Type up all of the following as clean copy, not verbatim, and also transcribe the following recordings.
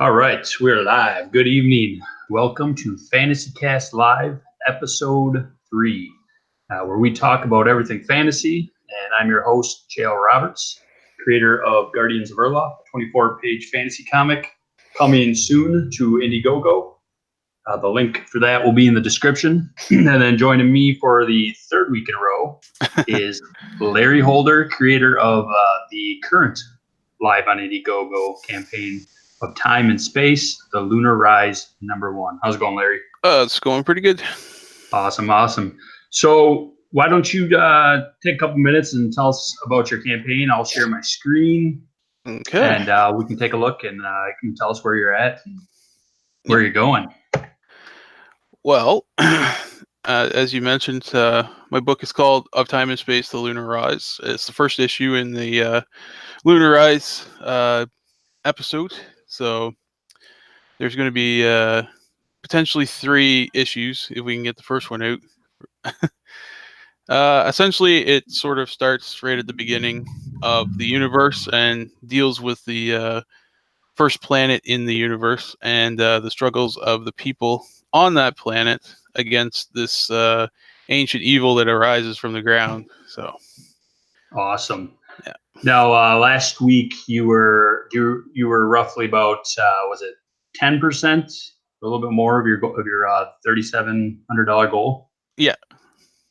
All right, we're live. Good evening. Welcome to Fantasy Cast Live, episode 3, where we talk about everything fantasy. And I'm your host, J.L. Roberts, creator of Guardians of Erloth, a 24-page fantasy comic coming soon to Indiegogo. The link for that will be in the description. And then joining me for the third week in a row is Larry Holder, creator of the current Live on Indiegogo campaign of Time and Space, the Lunar Rise #1. How's it going, Larry? It's going pretty good. Awesome. So why don't you take a couple minutes and tell us about your campaign? I'll share my screen. Okay. And we can take a look and you can tell us where you're at and where you're going. Well, as you mentioned, my book is called Of Time and Space, the Lunar Rise. It's the first issue in the Lunar Rise episode. So there's going to be potentially 3 issues if we can get the first one out. Essentially, it sort of starts right at the beginning of the universe and deals with the first planet in the universe and the struggles of the people on that planet against this ancient evil that arises from the ground. So awesome. Yeah. Now, last week you were roughly about was it 10%, a little bit more of your $3,700 goal? Yeah.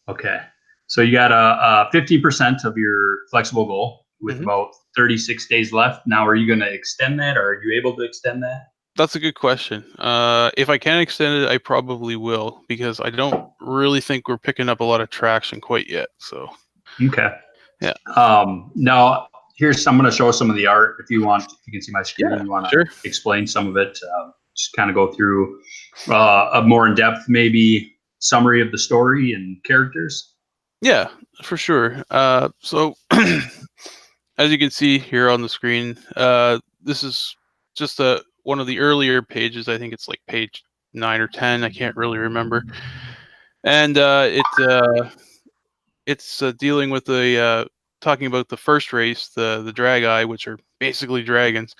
Okay, so you got a 50% of your flexible goal with about 36 days left. Now, are you going to extend that, or are you able to extend that? That's a good question. If I can extend it, I probably will, because I don't really think we're picking up a lot of traction quite yet. So okay. Yeah. Now, I'm going to show some of the art. If you can see my screen, Yeah, you want to sure. explain some of it. Just kind of go through a more in-depth, maybe summary of the story and characters. Yeah, for sure. So as you can see here on the screen, this is just one of the earlier pages. I think it's like page 9 or 10. I can't really remember. And it's dealing with talking about the first race, the Drag-Eye, which are basically dragons,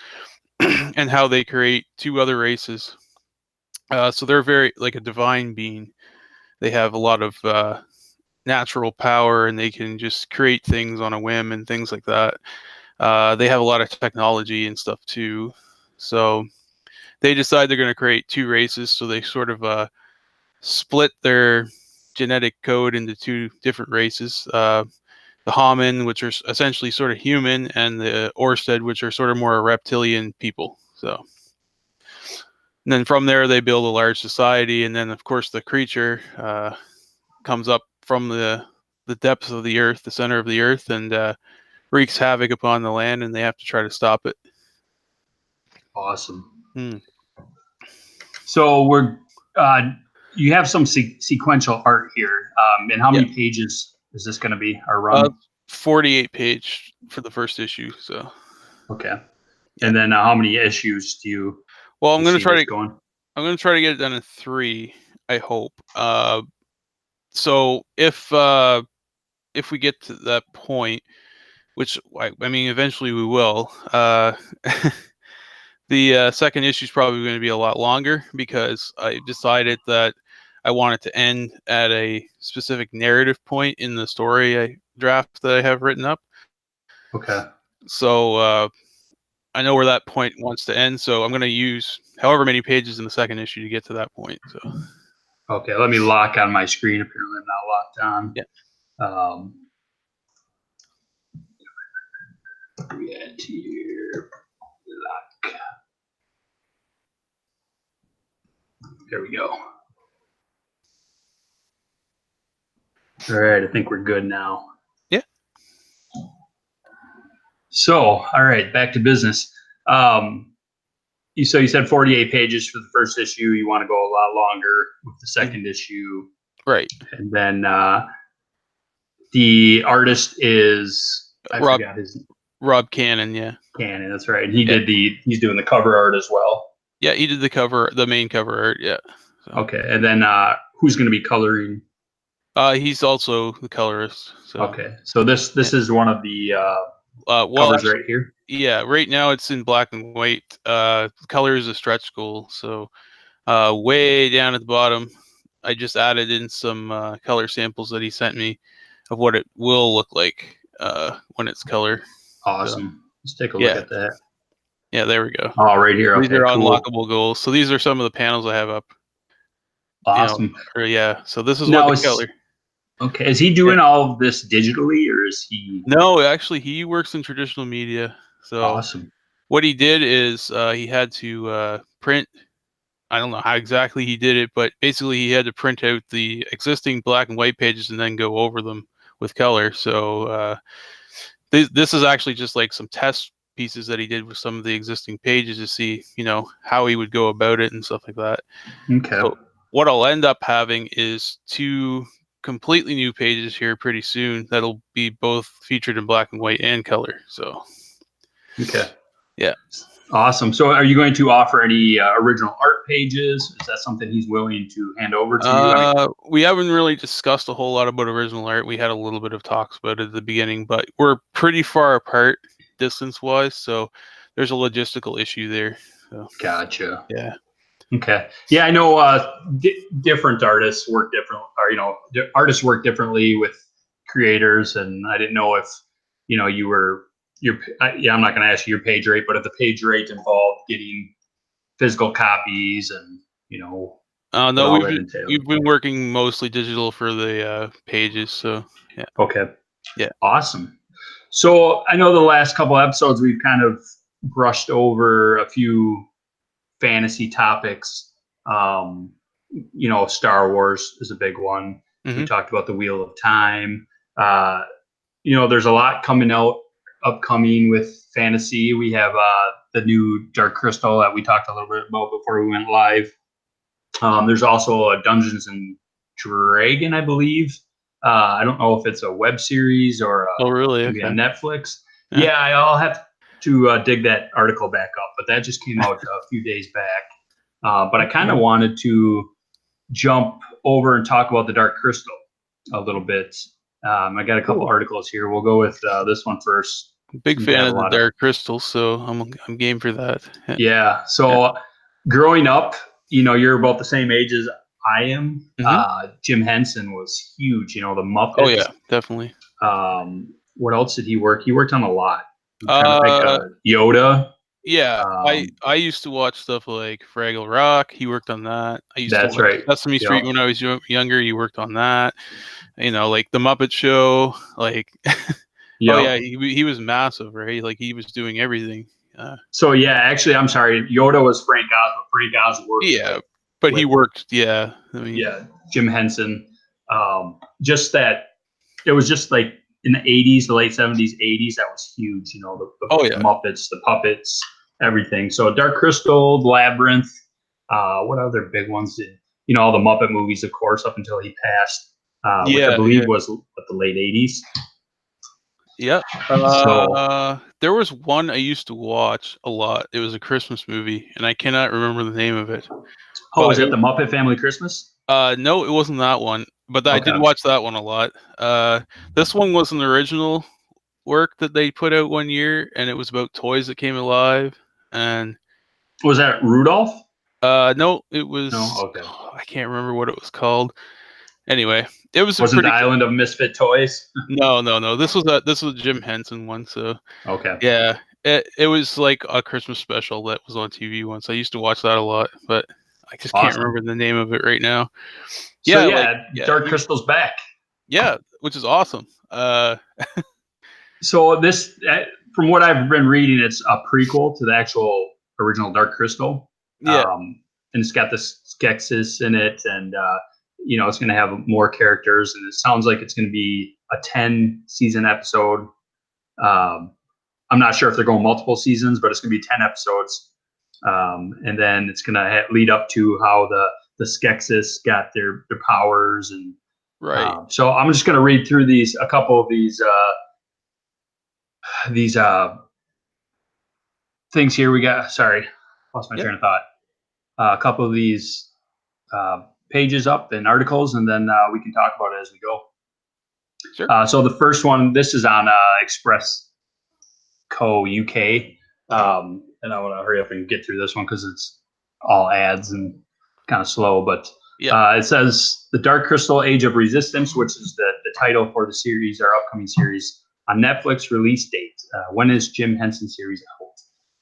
and how they create 2 other races. So they're very like a divine being. They have a lot of natural power, and they can just create things on a whim and things like that. They have a lot of technology and stuff too. So they decide they're going to create 2 races. So they sort of split their genetic code into 2 different races. The Haman, which are essentially sort of human, and the Orsted, which are sort of more reptilian people. So, and then from there, they build a large society. And then, of course, the creature comes up from the depths of the earth, the center of the earth, and wreaks havoc upon the land, and they have to try to stop it. Awesome. So you have some sequential art here. And how many pages is this going to be? Our run? 48 page for the first issue. So. Okay. And then how many issues do you? Well, I'm going to try to. Going? I'm going to try to get it done in 3. I hope. So if we get to that point, which I mean, eventually we will. The second issue is probably going to be a lot longer, because I decided that I want it to end at a specific narrative point in the story draft that I have written up. Okay. So I know where that point wants to end, so I'm going to use however many pages in the second issue to get to that point. So. Okay, let me lock on my screen. Apparently, I'm not locked on. Yeah. We add here. Lock. There we go. All right, I think we're good now. Yeah. So, all right, back to business. You said 48 pages for the first issue. You want to go a lot longer with the second issue. Right. And then the artist is Rob Cannon, yeah. Cannon, that's right. And he's doing the cover art as well. Yeah, he did the main cover art, yeah. So. Okay, and then who's going to be coloring? He's also the colorist. So. Okay, so this is one of the Covers actually, right here. yeah, right now it's in black and white. Color is a stretch goal, so way down at the bottom, I just added in some color samples that he sent me of what it will look like when it's color. Awesome. So, Let's take a look yeah, at that. yeah, there we go. Oh, right here. These Okay, are cool. unlockable goals. So these are some of the panels I have up. Awesome. Yeah. So this is what Now the color. is he Yeah. doing all of this digitally or is he No, actually, he works in traditional media. So awesome? what he did is he had to print. I don't know how exactly he did it, but basically he had to print out the existing black and white pages and then go over them with color. So this is actually just like some test pieces that he did with some of the existing pages to see, how he would go about it and stuff like that. Okay. So what I'll end up having is two completely new pages here pretty soon that'll be both featured in black and white and color. So Okay. yeah. Awesome. So are you going to offer any original art pages? Is that something he's willing to hand over to you? I mean, We haven't really discussed a whole lot about original art. We had a little bit of talks about it at the beginning, but we're pretty far apart distance-wise, so there's a logistical issue there. So, gotcha. yeah. Okay. Yeah, I know different artists work different, or artists work differently with creators, and I didn't know if you were yeah. I'm not going to ask you your page rate, but if the page rate involved getting physical copies and what No, all that entailed. we've been working mostly digital for the pages, so yeah. Okay. Yeah. Awesome. So I know the last couple episodes we've kind of brushed over a few fantasy topics. Star Wars is a big one. We Hmm. talked about the Wheel of Time. Uh, there's a lot upcoming with fantasy. We have the new Dark Crystal that we talked a little bit about before we went live. There's also a Dungeons and Dragon, I believe. I don't know if it's a web series or Oh, really? going to be Okay. on Netflix. Yeah. Yeah, I'll have to dig that article back up, but that just came out a few days back. But I kind of wanted to jump over and talk about the Dark Crystal a little bit. I got a couple Cool. articles here. We'll go with this one first. Big Seems to fan have a of the lot of Dark Crystal, so I'm game for that. Yeah. yeah. Yeah. So growing up, you're about the same age as I am. Hmm. Jim Henson was huge. The Oh Muppets. yeah, definitely. What else did he work? He worked on a lot. I'm trying to think. Uh, Yoda. Yeah, I Um, I used to watch stuff like Fraggle Rock. He worked on that. I used to that's watch right. Sesame Street Yep. when I was younger. He worked on that. Like the Muppet Show. Like, oh yeah, Yep. he was massive, right? Like he was doing everything. So yeah, actually, I'm sorry. Yoda was Frank Oz, but Frank Oz worked Yeah, but he with worked. Yeah, I mean, yeah Jim Henson. Just that it was just like in the 80s, the late 70s, 80s. That was huge. oh The yeah, Muppets, the puppets, everything. So Dark Crystal, Labyrinth. What other big ones did? All the Muppet movies, of course, up until he passed, which I yeah, believe yeah, was the late 80s. yeah. So, There was one I used to watch a lot. It was a Christmas movie, and I cannot remember the name of it. oh, But is it the Muppet Family Christmas? no, it wasn't that one, but I did Okay. watch that one a lot. This one was an original work that they put out one year, and it was about toys that came alive. And Was that Rudolph? no, it No. was Okay. I can't remember what it was called. Anyway, it was a Wasn't the pretty Island of Misfit Toys? no. This was a Jim Henson one, so Okay. yeah. It was like a Christmas special that was on TV once. I used to watch that a lot, but I just can't Awesome. remember the name of it right now. So Yeah, like yeah, Dark Crystal's back. yeah, which is awesome. So this, from what I've been reading, it's a prequel to the actual original Dark Crystal, Yeah, and it's got the Skeksis in it, and it's going to have more characters, and it sounds like it's going to be a 10-season episode. I'm not sure if they're going multiple seasons, but it's going to be 10 episodes, and then it's going to lead up to how the Skeksis got their powers, and right. so I'm just going to read through a couple of these things here. We got, sorry, lost my Yeah, train of thought. A couple of these pages up and articles, and then we can talk about it as we go. sure. So the first one, this is on Express. Co. UK. And I want to hurry up and get through this one because it's all ads and kind of slow. But it says The Dark Crystal Age of Resistance, which is the title for the series, our upcoming series, on Netflix release date. When is Jim Henson series out?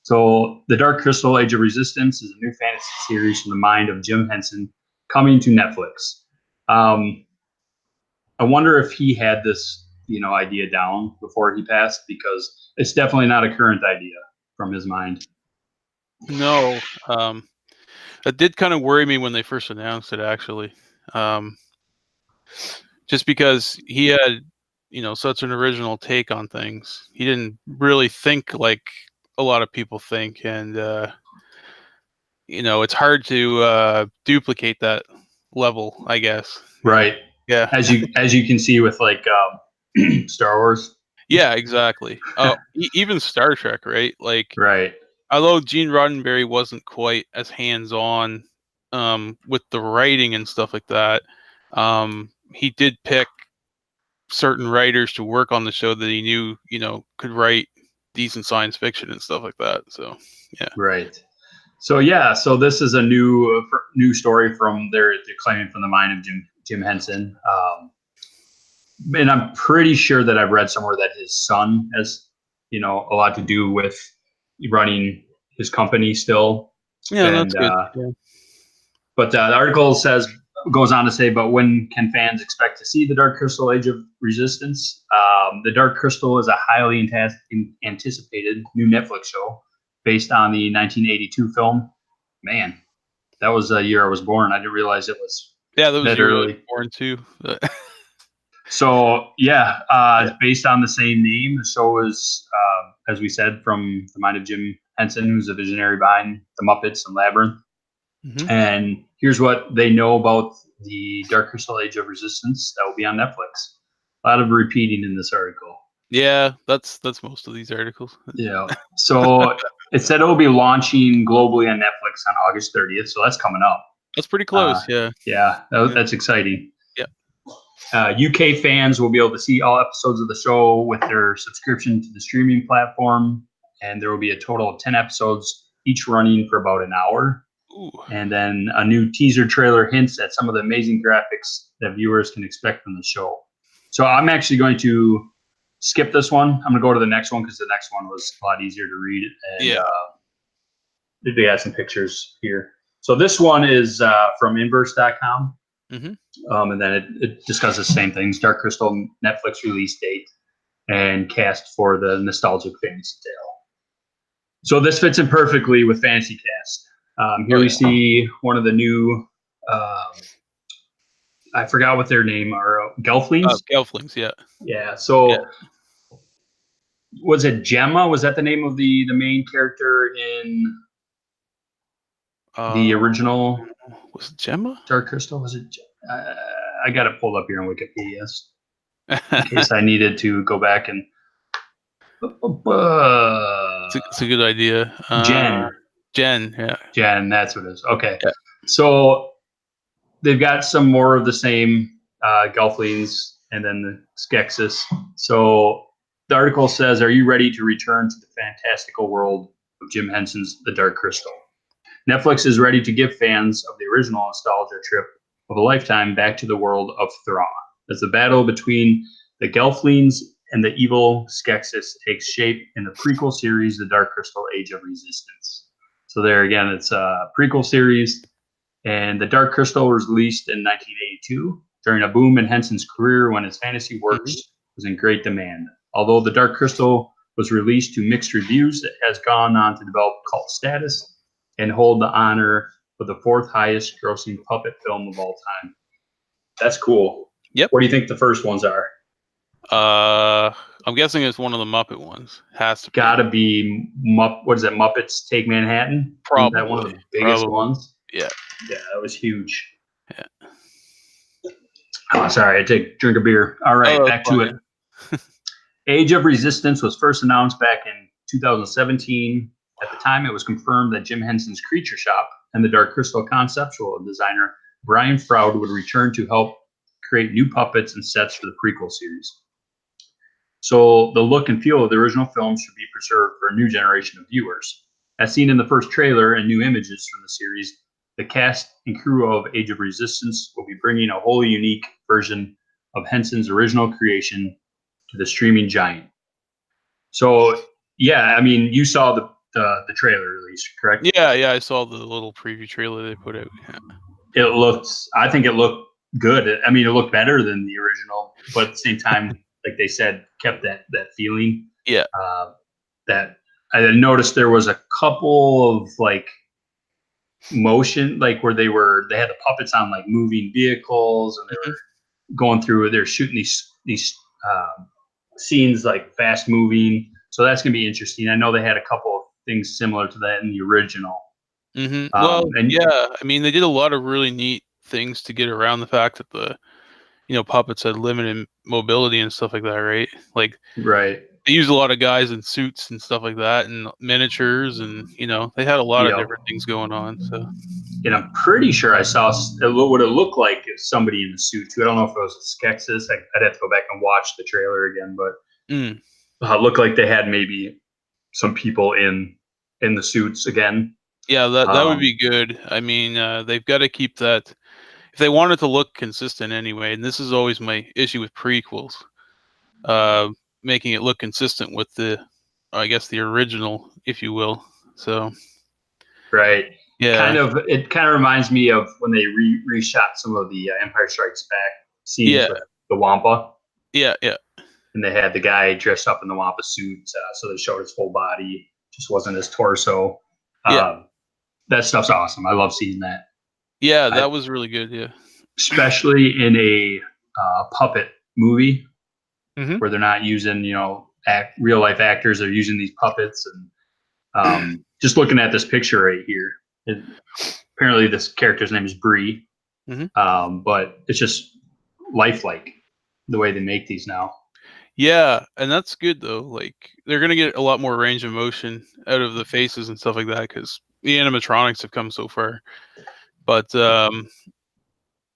So The Dark Crystal Age of Resistance is a new fantasy series from the mind of Jim Henson coming to Netflix. I wonder if he had this, idea down before he passed, because it's definitely not a current idea from his mind. No, that did kind of worry me when they first announced it, actually. Just because he had, such an original take on things. He didn't really think like a lot of people think, and it's hard to duplicate that level, I guess. Right. Yeah. As you can see with like Star Wars. Yeah, exactly. Even Star Trek, right? Like, right. Although Gene Roddenberry wasn't quite as hands-on with the writing and stuff like that, he did pick certain writers to work on the show that he knew, could write decent science fiction and stuff like that. So, yeah. Right. So this is a new story from they're claiming from the mind of Jim Henson. And I'm pretty sure that I've read somewhere that his son has, a lot to do with running his company still. Yeah, and, that's good. Yeah. But the article goes on to say, but when can fans expect to see the Dark Crystal Age of Resistance? The Dark Crystal is a highly anticipated new Netflix show based on the 1982 film. Man, that was the year I was born. I didn't realize it was that was that early. early. Born too. So it's based on the same name. The show is, as we said, from the mind of Jim Henson, who's a visionary behind The Muppets and Labyrinth. Mm-hmm. And here's what they know about the Dark Crystal Age of Resistance that will be on Netflix. A lot of repeating in this article. Yeah, that's most of these articles. Yeah. So it said it will be launching globally on Netflix on August 30th. So that's coming up. That's pretty close. Yeah, that's exciting. Yeah. UK fans will be able to see all episodes of the show with their subscription to the streaming platform. And there will be a total of 10 episodes, each running for about an hour. Ooh. And then a new teaser trailer hints at some of the amazing graphics that viewers can expect from the show. So I'm actually going to skip this one. I'm going to go to the next one because the next one was a lot easier to read. And they have some pictures here. So this one is from inverse.com. Mm-hmm. And then it discusses the same things: Dark Crystal Netflix release date and cast for the nostalgic fantasy tale. So this fits in perfectly with Fantasy Cast. Here we see one of the new, I forgot what their name are, Gelflings? Gelflings, yeah. Yeah, so was it Gemma? Was that the name of the main character in the original? Was it Gemma? Dark Crystal? Was it? I got it pulled up here on Wikipedia in case I needed to go back and. It's a good idea. Jen, yeah. Jen, that's what it is. Okay. Yeah. So they've got some more of the same Gelflings and then the Skeksis. So the article says, are you ready to return to the fantastical world of Jim Henson's The Dark Crystal? Netflix is ready to give fans of the original nostalgia trip of a lifetime back to the world of Thrawn, as the battle between the Gelflings and the evil Skeksis takes shape in the prequel series, The Dark Crystal Age of Resistance. So there again, it's a prequel series, and The Dark Crystal was released in 1982 during a boom in Henson's career when his fantasy works was in great demand. Although The Dark Crystal was released to mixed reviews, it has gone on to develop cult status and hold the honor for the fourth highest grossing puppet film of all time. That's cool. Yep. What do you think the first ones are? I'm guessing it's one of the Muppet ones. Has to be. Gotta be what is it? Muppets Take Manhattan? Probably. Isn't that one of the biggest ones? Yeah. Yeah, that was huge. Yeah. Oh, sorry, I take a drink of beer. All right, back to it. Age of Resistance was first announced back in 2017. At the time, it was confirmed that Jim Henson's Creature Shop and the Dark Crystal conceptual designer Brian Froud would return to help create new puppets and sets for the prequel series. So the look and feel of the original film should be preserved for a new generation of viewers. As seen in the first trailer and new images from the series, the cast and crew of Age of Resistance will be bringing a wholly unique version of Henson's original creation to the streaming giant. So, yeah, I mean, you saw the trailer release, correct? Yeah, I saw the little preview trailer they put out. I think it looked good. I mean, it looked better than the original, but at the same time, like they said, kept that feeling. Yeah. That I noticed there was a couple of like motion, like where they had the puppets on like moving vehicles, and they Mhm. were going through. They're shooting these scenes like fast moving. So that's gonna be interesting. I know they had a couple of things similar to that in the original. Well, And yeah, I mean, they did a lot of really neat things to get around the fact that the puppets had limited mobility and stuff like that, right? Like right, they used a lot of guys in suits and stuff like that, and miniatures, and they had a lot of yep. different things going on. So And I'm pretty sure I saw what it looked like is somebody in the suit too. I don't know if it was a Skeksis. I'd have to go back and watch the trailer again, but mm, it looked like they had maybe some people in the suits again. yeah, that would Um, be good. I mean, they've got to keep that if they want it to look consistent anyway. And this is always my issue with prequels, uh, making it look consistent with I guess, the original, if you will. So right. yeah, It kind of reminds me of when they reshot some of the Empire Strikes Back scenes yeah, with the Wampa, yeah. and they had the guy dressed up in the Wampa suit, so they showed his whole body, just wasn't his torso. Yeah. Um, that stuff's awesome. I love seeing that. Yeah, I, that was really good. Yeah. especially in a puppet movie Mhm. where they're not using real life actors, they're using these puppets. And just looking at this picture right here, apparently this character's name is Bree, Mhm. but it's just lifelike the way they make these now. Yeah, and that's good though. Like they're gonna get a lot more range of motion out of the faces and stuff like that because the animatronics have come so far. But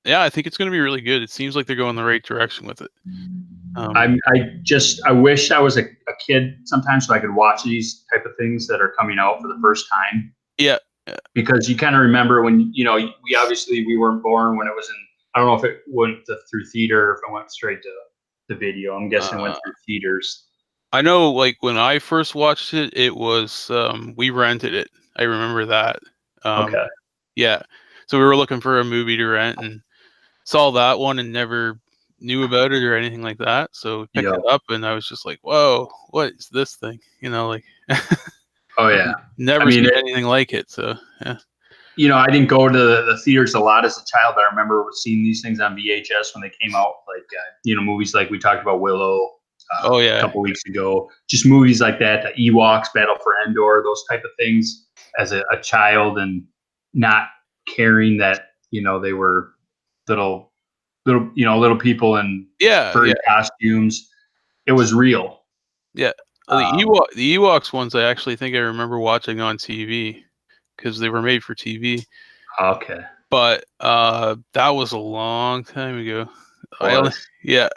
yeah, I think it's gonna be really good. It seems like they're going the right direction with it. Um, I wish I was a kid sometimes so I could watch these type of things that are coming out for the first time, yeah, yeah. because you kind of remember when we weren't born when it was in. I don't know if it went through theater or if it went straight to the video. I'm guessing it went Uh, through theaters. I know, like when I first watched it, it was we rented it. I remember that. Um, Okay. yeah, so we were looking for a movie to rent and saw that one and never knew about it or anything like that. So we picked Yeah. it up and I was just like, "Whoa, what is this thing?" Like Oh yeah. I never mean, seen anything like it. So yeah. I didn't go to the theaters a lot as a child, but I remember seeing these things on VHS when they came out. Like, movies like we talked about Willow Oh a yeah. couple weeks ago. Just movies like that, the Ewoks, Battle for Endor, those type of things. As a child, and not caring that they were little people in Yeah, furry yeah, costumes. It was real. yeah. Well, Um, the Ewoks ones I actually think I remember watching on TV because they were made for TV. okay, But that was a long time ago. I only was yeah.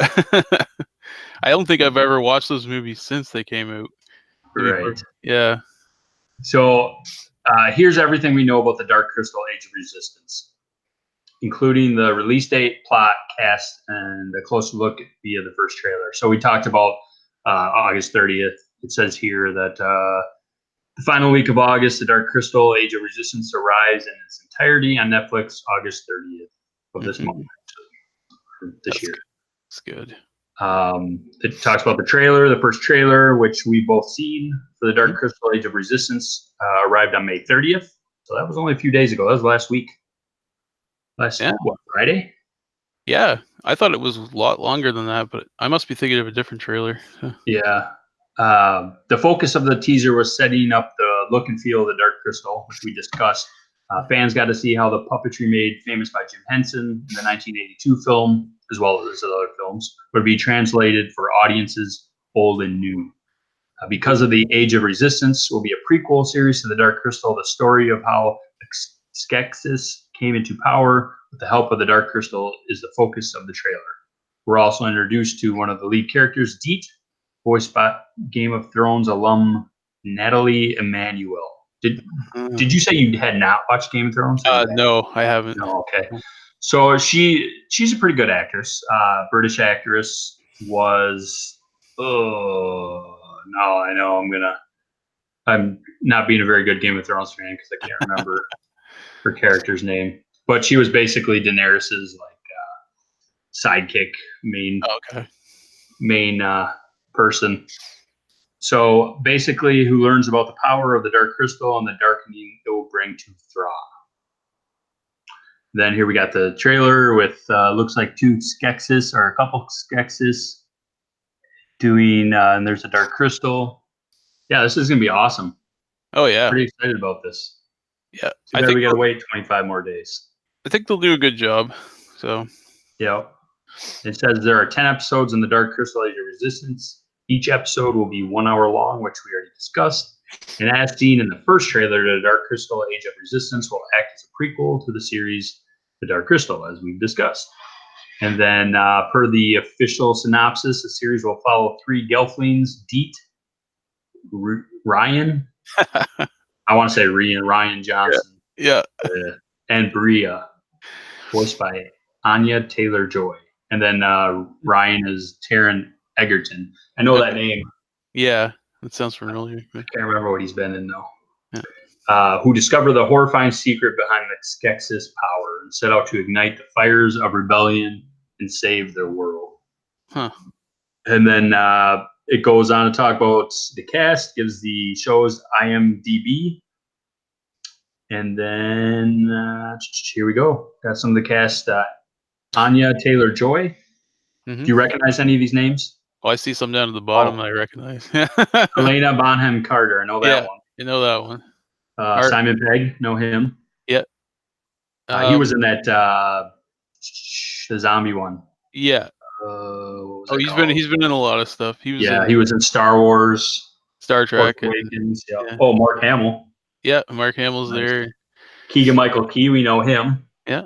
I don't think I've ever watched those movies since they came out. right. Yeah. So here's everything we know about the Dark Crystal: Age of Resistance, including the release date, plot, cast, and a closer look via the first trailer. So we talked about August 30th. It says here that the final week of August, the Dark Crystal: Age of Resistance arrives in its entirety on Netflix, August 30th of this month, Mhm. this That's year. good. That's good. It talks about the first trailer, which we both seen for the Dark Mhm. Crystal: Age of Resistance, arrived on May 30th. So that was only a few days ago. That was last week. Yeah. Friday? Yeah. I thought it was a lot longer than that, but I must be thinking of a different trailer. Yeah. The focus of the teaser was setting up the look and feel of the Dark Crystal, which we discussed. Fans got to see how the puppetry made famous by Jim Henson in the 1982 film, as well as other films, would be translated for audiences old and new. Because of the Age of Resistance will be a prequel series to the Dark Crystal. The story of how Skeksis came into power with the help of the Dark Crystal is the focus of the trailer. We're also introduced to one of the lead characters, Deet, voiced by Game of Thrones alum Natalie Emmanuel. Did you say you had not watched Game of Thrones? No, I haven't. No, okay. So she's a pretty good actress. British actress was. Oh no, I know I'm not being a very good Game of Thrones fan because I can't remember her character's name. But she was basically Daenerys's sidekick, main person. So basically, who learns about the power of the Dark Crystal and the darkening it will bring to Thra. Then here we got the trailer with looks like two Skeksis or a couple Skeksis doing, and there's a Dark Crystal. Yeah, this is gonna be awesome. Oh yeah, Pretty excited about this. yeah. Too bad we gotta wait 25 more days. I think they'll do a good job. So yeah, it says there are 10 episodes in the Dark Crystal Age of Resistance. Each episode will be 1 hour long, which we already discussed. And as seen in the first trailer, the Dark Crystal Age of Resistance will act as a prequel to the series The Dark Crystal, as we've discussed. And then, per the official synopsis, the series will follow 3 Gelflings, Deet, Ryan, I want to say Ryan Johnson, yeah. and Bria, voiced by Anya Taylor-Joy. And then Ryan is Taron Egerton. I know that name. Yeah, that sounds familiar. I can't remember what he's been in, though. Yeah. Who discover the horrifying secret behind the Skeksis power and set out to ignite the fires of rebellion and save their world. Huh. And then it goes on to talk about the cast, gives the show's IMDb. And then here we go. Got some of the cast. Anya Taylor-Joy. Mm-hmm. Do you recognize any of these names? Oh, I see some down at the bottom I recognize. Helena Bonham Carter. I know that one. You know that one. Simon Pegg. Know him. Yeah. He was in that the zombie one. Yeah. He's been in a lot of stuff. He was in Star Wars, Star Trek, Awakens. Yeah. Oh, Mark Hamill. Yeah, Mark Hamill's nice. there. Keegan-Michael Key, we know him. Yeah.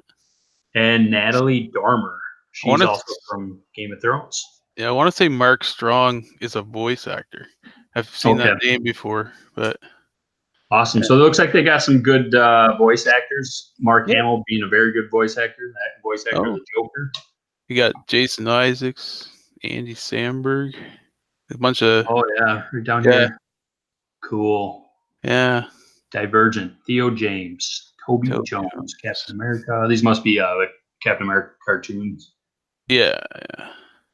And Natalie Dormer. She's also from Game of Thrones. Yeah, I want to say Mark Strong is a voice actor. I've seen that name before, but awesome. Yeah. So it looks like they got some good voice actors. Mark Hamill being a very good voice actor. That voice actor of the Joker. You got Jason Isaacs, Andy Samberg, a bunch of. Oh yeah, right down here. Cool. Yeah. Divergent. Theo James, Toby Jones, Captain America. These must be like Captain America cartoons. Yeah.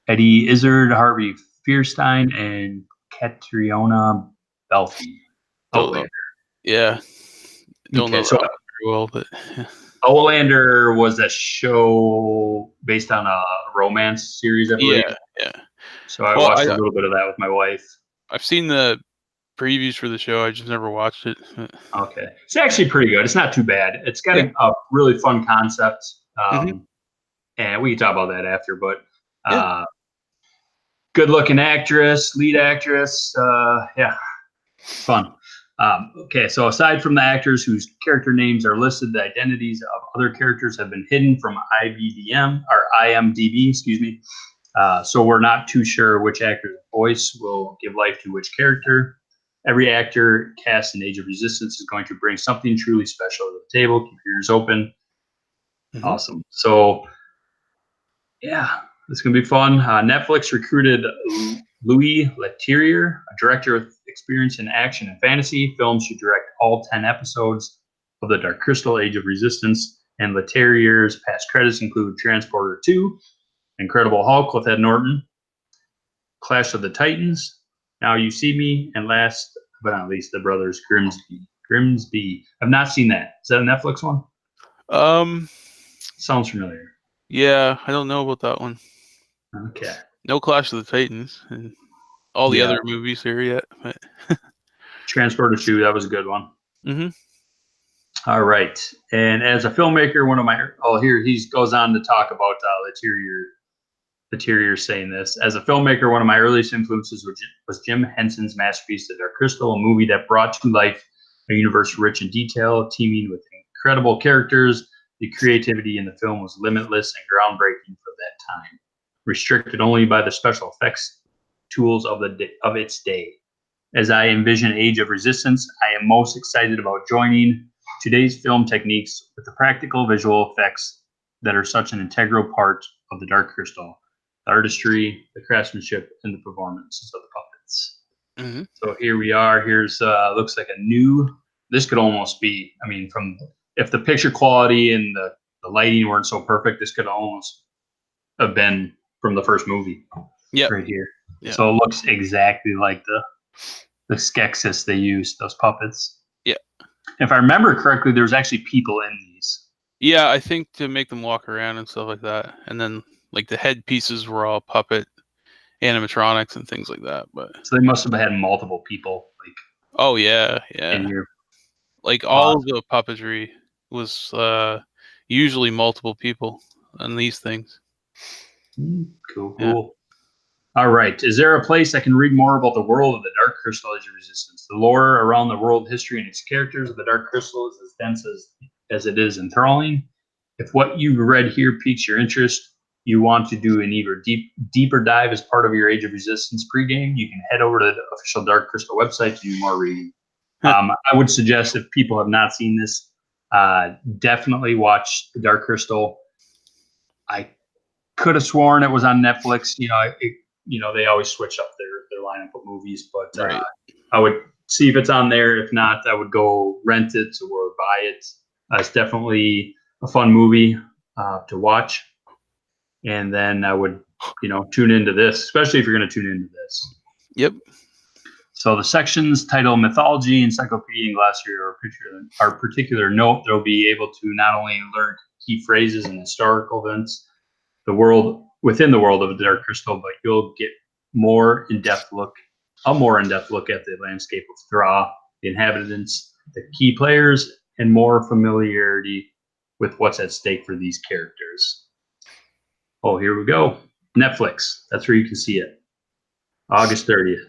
Eddie Izzard, Harvey Fierstein, and Catriona Belfi. Outlander. Yeah. Don't know that very well, but Outlander was a show based on a romance series, I believe. Yeah. So I watched a little bit of that with my wife. I've seen the previews for the show. I just never watched it. Okay. It's actually pretty good. It's not too bad. It's got a really fun concept. And we can talk about that after, but good looking actress, lead actress. Fun. Okay, so aside from the actors whose character names are listed, the identities of other characters have been hidden from IMDb, excuse me. So we're not too sure which actor's voice will give life to which character. Every actor cast in Age of Resistance is going to bring something truly special to the table. Keep your ears open. Awesome. So, yeah, it's going to be fun. Netflix recruited Louis Leterrier, a director with experience in action and fantasy films, to direct all 10 episodes of the Dark Crystal Age of Resistance. And Leterrier's past credits include Transporter 2, Incredible Hulk with Ed Norton, Clash of the Titans, Now You See Me, and last but not least, the brothers Grimsby. I've not seen that. Is that a Netflix one? Sounds familiar. Yeah, I don't know about that one. Okay. No Clash of the Titans and all the other movies here yet. But Transporter 2, that was a good one. Mm-hmm. All right. And as a filmmaker, one of my here he goes on to talk about Leterrier saying this. As a filmmaker, one of my earliest influences was Jim Henson's masterpiece, The Dark Crystal, a movie that brought to life a universe rich in detail, teeming with incredible characters. The creativity in the film was limitless and groundbreaking for that time. Restricted only by the special effects tools of its day. As I envision Age of Resistance, I am most excited about joining today's film techniques with the practical visual effects that are such an integral part of the Dark Crystal, the artistry, the craftsmanship, and the performances of the puppets. Mm-hmm. So here we are. Here's looks like a new. This could almost be. I mean, from if the picture quality and the lighting weren't so perfect, this could almost have been from the first movie. Yep. Right here. Yeah. So it looks exactly like the Skeksis they used, those puppets. Yeah. If I remember correctly, there's actually people in these. Yeah, I think to make them walk around and stuff like that, and then like the headpieces were all puppet animatronics and things like that. But So they must have had multiple people like oh yeah, in yeah. here. Like all of the puppetry was usually multiple people on these things. Cool, Yeah. cool. All right. Is there a place I can read more about the world of the Dark Crystal Age of Resistance? The lore around the world history and its characters of the Dark Crystal is as dense as it is enthralling. If what you read here piques your interest, you want to do an even deeper dive as part of your Age of Resistance pregame, you can head over to the official Dark Crystal website to do more reading. I would suggest if people have not seen this, definitely watch the Dark Crystal. I could have sworn it was on Netflix. They always switch up their lineup of movies, but Right. I would see if it's on there. If not, I would go rent it or buy it. It's definitely a fun movie to watch. And then I would, tune into this, especially if you're going to tune into this. Yep. So the sections titled Mythology, Encyclopedia, and Glossary are particular note. They'll be able to not only learn key phrases and historical events, within the world of the Dark Crystal, but you'll get a more in-depth look at the landscape of Thra, the inhabitants, the key players, and more familiarity with what's at stake for these characters. Oh, here we go. Netflix. That's where you can see it. August 30th.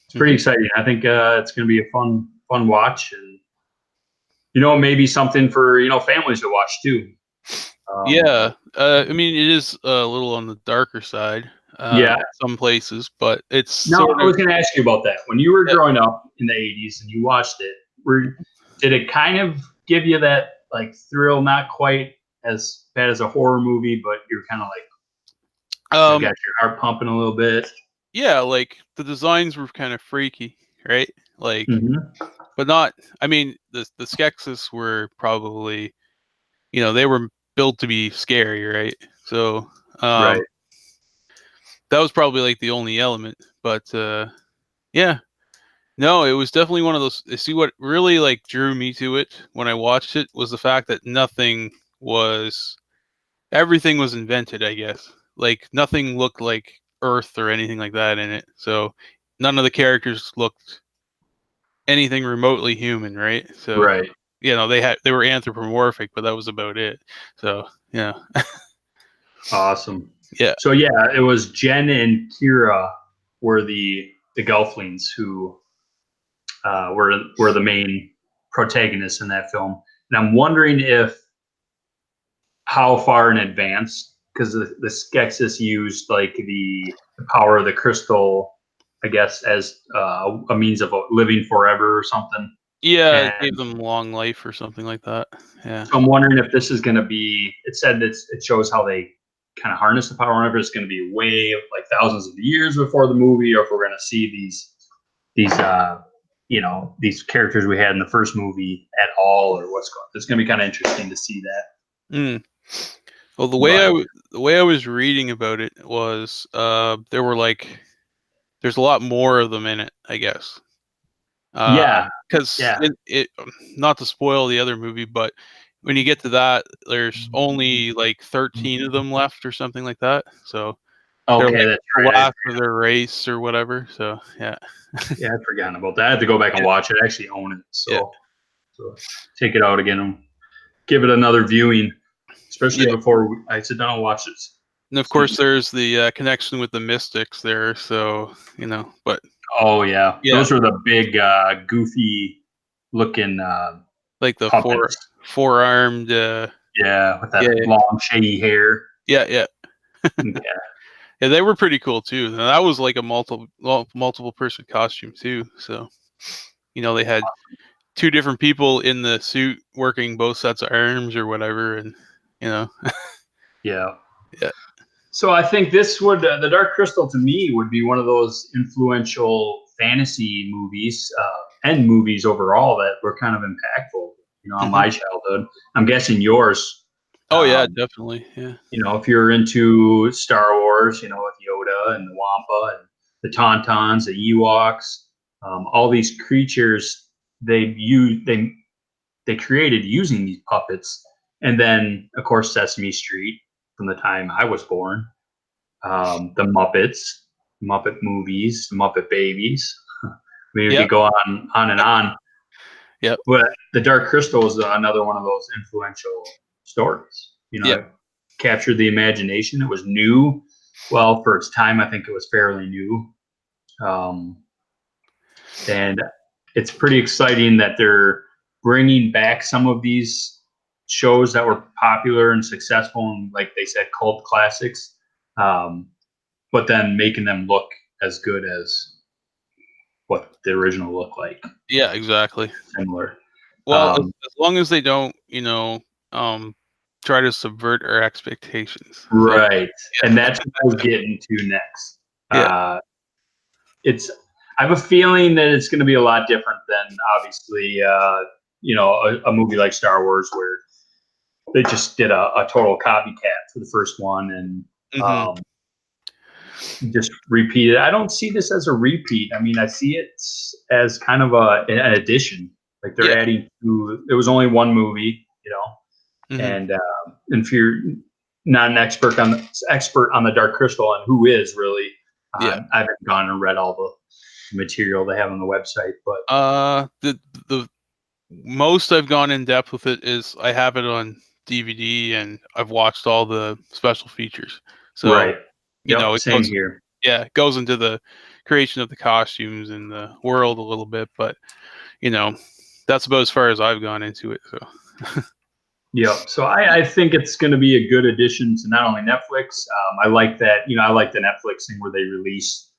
It's pretty exciting. I think it's going to be a fun watch, and maybe something for families to watch too. Yeah. I mean, it is a little on the darker side. Yeah. Some places, but it's No, sort I was of. going to ask you about that. When you were growing up in the 80s and you watched it, did it kind of give you that like thrill? Not quite as bad as a horror movie, but you're kind of like you got your heart pumping a little bit. Yeah, like the designs were kind of freaky, right? Like, but not. I mean, the Skeksis were probably, they were built to be scary, right? So, Right. that was probably like the only element. But yeah, no, it was definitely one of those. See, what really like drew me to it when I watched it was the fact that everything was invented, I guess. Like nothing looked like Earth or anything like that in it. So none of the characters looked anything remotely human, right? So Right. they were anthropomorphic, but that was about it. So yeah. Awesome. Yeah. So yeah, it was Jen and Kira were the Gelflings who were the main protagonists in that film, and I'm wondering how far in advance, because the Skeksis used like the power of the crystal, I guess, as a means of living forever or something. Yeah, it And gave them long life or something like that. Yeah. so I'm wondering if this is going to be. It said it shows how they kind of harness the power. Whenever it's going to be way like thousands of years before the movie, or if we're going to see these characters we had in the first movie at all, or what's going. It's going to be kind of interesting to see that. Well, the way I was reading about it was there were there's a lot more of them in it, I guess. Because it not to spoil the other movie, but when you get to that, there's only like 13 of them left or something like that. So they're like that's the right. last of their race or whatever. So yeah. Yeah, I'd forgotten about that. I had to go back and watch it. I actually own it, so take it out again and give it another viewing, especially before I sit down and watch it. And of course, there's the connection with the Mystics there. So but oh yeah, those are the big, goofy looking like the puppets. four-armed. With that long shaggy hair. Yeah. Yeah. Yeah, they were pretty cool too. And that was like a multiple person costume too. So, they had two different people in the suit working both sets of arms or whatever, and Yeah. yeah. So I think this would the Dark Crystal to me would be one of those influential fantasy movies and movies overall that were kind of impactful, on Hmm. my childhood. I'm guessing yours. Oh yeah, Um, definitely. Yeah. if you're into Star Wars, with Yoda and the Wampa and the Tauntauns, the Ewoks, all these creatures they created using these puppets, and then of course Sesame Street from the time I was born, the Muppets, Muppet movies, Muppet Babies. We Yep. could go on and on. Yep. But the Dark Crystal is another one of those influential stories. Yep. It captured the imagination. It was new. Well, for its time, I think it was fairly new. And it's pretty exciting that they're bringing back some of these shows that were popular and successful and, like they said, cult classics, but then making them look as good as what the original looked like. Yeah, exactly. Similar. Well, as Um, long as they don't, um, try to subvert our expectations. So right. And that's what I was getting to next. yeah. Uh, it's I have a feeling that it's going to be a lot different than obviously a movie like Star Wars where they just did a total copycat for the first one and Hmm. um, just repeated. I don't see this as a repeat. I mean, I see it as kind of an addition. Like they're Yeah. adding to. It was only one movie, Hmm. and if you're not an expert on the Dark Crystal and who is really, Yeah. I haven't gone and read all the material they have on the website, but The most I've gone in depth with it is I have it on DVD and I've watched all the special features. So, right. Yep, it same goes, here. yeah, it goes into the creation of the costumes and the world a little bit, but you know, that's about as far as I've gone into it. So, Yep. So I think it's going to be a good addition to not only Netflix. I like that. I like the Netflix thing where they release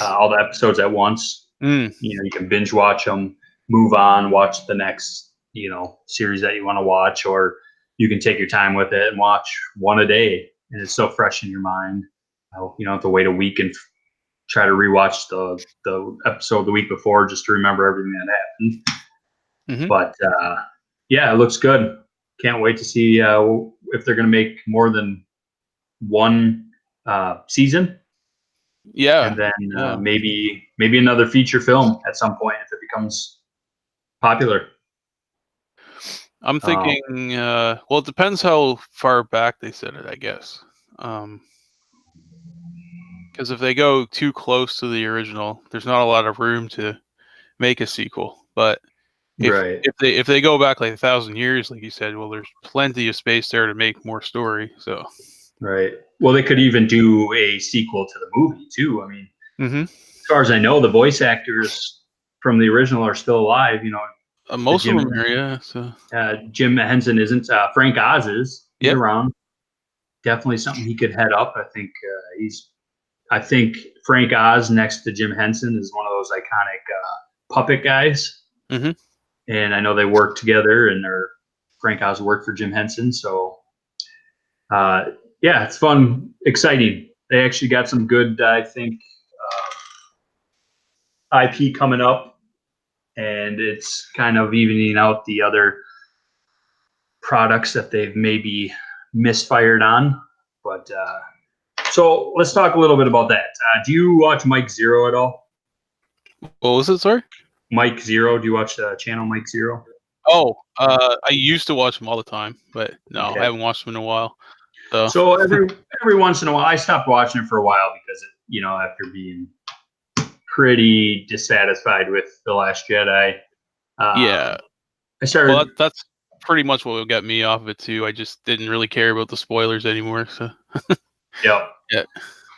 all the episodes at once. mm, You can binge watch them, move on, watch the next series that you want to watch, or you can take your time with it and watch one a day, and it's so fresh in your mind. You don't have to wait a week and try to rewatch the episode the week before just to remember everything that happened. hmm. But yeah, it looks good. Can't wait to see if they're going to make more than one season, Yeah, and then yeah. maybe another feature film at some point if it becomes popular. I'm Um, thinking, well, it depends how far back they set it, I guess. Um, because if they go too close to the original, there's not a lot of room to make a sequel. But if right, if they go back like 1,000 years, like you said, well, there's plenty of space there to make more story. So, right. Well, they could even do a sequel to the movie too. I mean, hmm, as far as I know, the voice actors from the original are still alive. The most of them are, yeah. So, Jim Henson isn't. Frank Oz is. He's yep. around. Definitely something he could head up. I think he's. I think Frank Oz next to Jim Henson is one of those iconic puppet guys. Hmm. And I know they worked together, and Frank Oz worked for Jim Henson. So uh, yeah, it's fun, exciting. They actually got some good, I think, IP coming up, and it's kind of evening out the other products that they've maybe misfired on. But so let's talk a little bit about that. Do you watch Mike Zero at all? What was it? Sorry. Mike Zero. Do you watch the channel Mike Zero? Oh, I used to watch them all the time, but no, I Okay. haven't watched them in a while. So, So every once in a while, I stopped watching it for a while because after being pretty dissatisfied with the Last Jedi, yeah. I Well, started. that's pretty much what will get me off of it too. I just didn't really care about the spoilers anymore. So, Yep. yeah.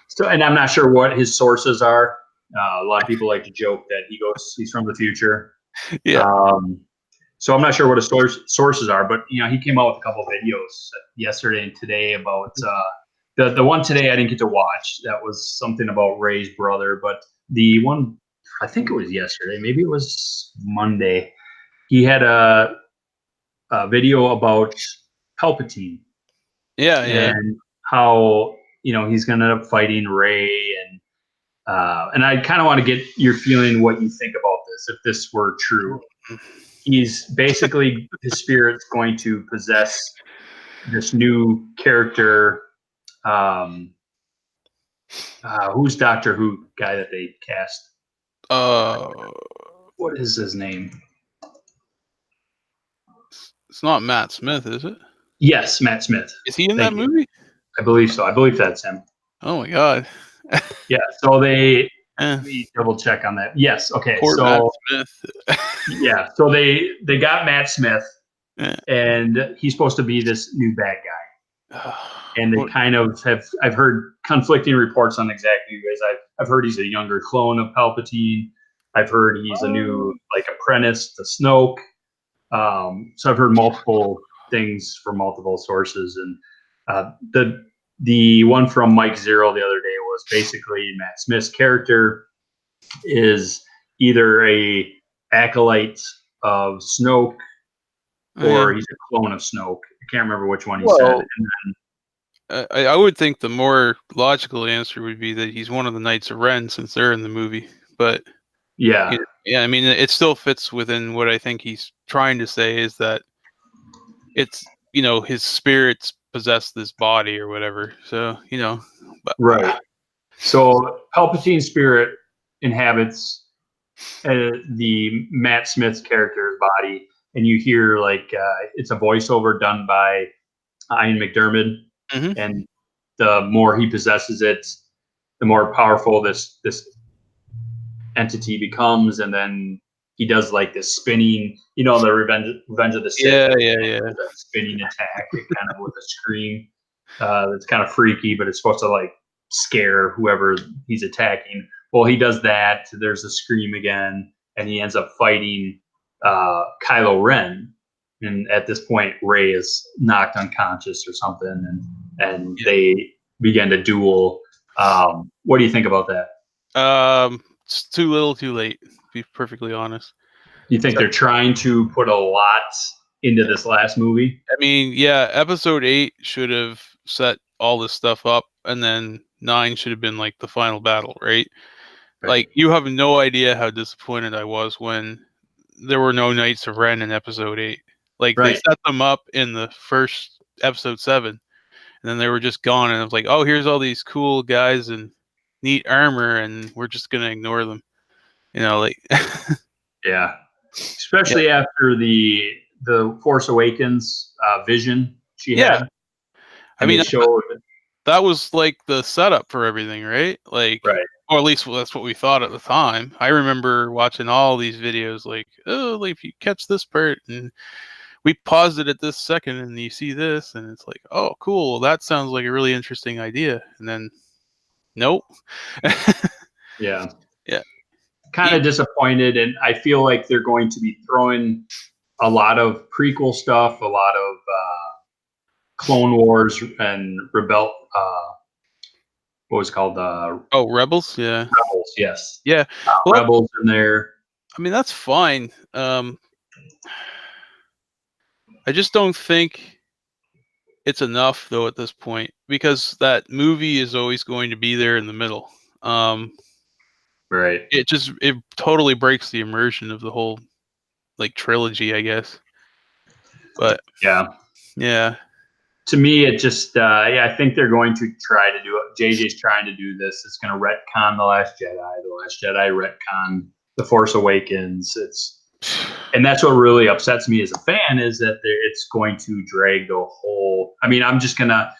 So, and I'm not sure what his sources are. A lot of people like to joke that he's from the future. Yeah. Um, so I'm not sure what his sources are, but he came out with a couple of videos yesterday and today about The one today I didn't get to watch. That was something about Ray's brother, but the one I think it was yesterday, maybe it was Monday. He had a video about Palpatine Yeah. and how he's going to end up fighting Ray, and I kind of want to get your feeling what you think about this if this were true. He's basically his spirit's going to possess this new character. Who's Doctor Who guy that they cast? What is his name? It's not Matt Smith, is it? Yes, Matt Smith. Is he in Thank that you. movie? I believe so. I believe that's him. Oh my god. Yeah. So Eh, let me double check on that. Yes. Okay. poor Matt So Smith. yeah. So they got Matt Smith, Eh. and he's supposed to be this new bad guy. And they What- kind of have. I've heard conflicting reports on exactly who he is. I've heard he's a younger clone of Palpatine. I've heard he's a new apprentice to Snoke. So I've heard multiple things from multiple sources, and the one from Mike Zero the other day was basically Matt Smith's character is either a acolyte of Snoke or he's a clone of Snoke. I can't remember which one he said. And I would think the more logical answer would be that he's one of the Knights of Ren since they're in the movie. But yeah, I mean, it still fits within what I think he's trying to say is that it's his spirits possess this body or whatever. So but, right. So Palpatine's spirit inhabits the Matt Smith's character's body, and you hear it's a voiceover done by Ian McDermott, Mhm. and the more he possesses it, the more powerful this entity becomes, and then he does this spinning, the Revenge of the Sith, Yeah. that spinning attack, kind of with a scream. It's kind of freaky, but it's supposed to scare whoever he's attacking. Well, he does that. There's a scream again, and he ends up fighting Kylo Ren. And at this point, Rey is knocked unconscious or something, and they begin to duel. What do you think about that? It's too little, too late. To be perfectly honest. You think they're trying to put a lot into this last movie? I mean, yeah, episode 8 should have set all this stuff up, and then 9 should have been the final battle, right? Right. You have no idea how disappointed I was when there were no Knights of Ren in episode 8. They Right. set them up in the first episode 7, and then they were just gone, and I was like, oh, here's all these cool guys in neat armor, and we're just gonna ignore them. Yeah. Especially after the Force Awakens vision she Yeah. had. I And mean, they showed that was the setup for everything, right? right. Or at least that's what we thought at the time. I remember watching all these videos oh, if you catch this part and we paused it at this second and you see this and it's oh, cool. That sounds like a really interesting idea. And then, nope. Yeah. Yeah. Kind of disappointed, and I feel like they're going to be throwing a lot of prequel stuff, a lot of Clone Wars and what was it called? Oh, Rebels? Yeah. Rebels, yes. Yeah. Well, Rebels in there. I mean, that's fine. I just don't think it's enough though at this point because that movie is always going to be there in the middle. Right. It totally breaks the immersion of the whole trilogy, I guess. But yeah. To me, it just I think they're going to try to do it. JJ's trying to do this. It's going to retcon the Last Jedi. The Last Jedi retcon the Force Awakens. And that's what really upsets me as a fan is that it's going to drag the whole. I mean, I'm just gonna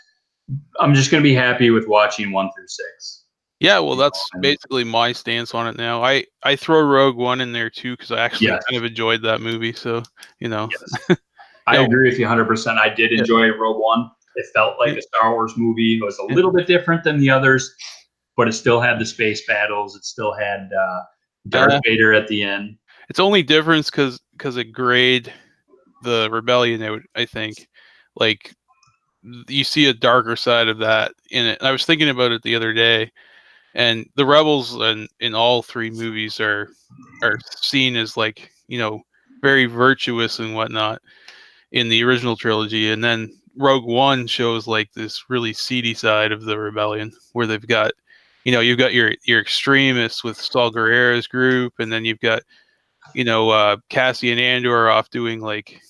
be happy with watching 1 through 6. Yeah, well, that's basically my stance on it now. I throw Rogue One in there too because I actually kind of enjoyed that movie. So Yes. I agree with you 100%. I did enjoy Rogue One. It felt like a Star Wars movie. It was a little bit different than the others, but it still had the space battles. It still had Darth Vader at the end. It's only difference because it grayed the rebellion out. I think, you see a darker side of that in it. And I was thinking about it the other day, and the rebels in all three movies are seen as like, you know, very virtuous and whatnot in the original trilogy, and then Rogue One shows like this really seedy side of the rebellion, where they've got, you know, you've got your extremists with Saul Guerrero's group, and then you've got, you know, Cassian Andor off doing like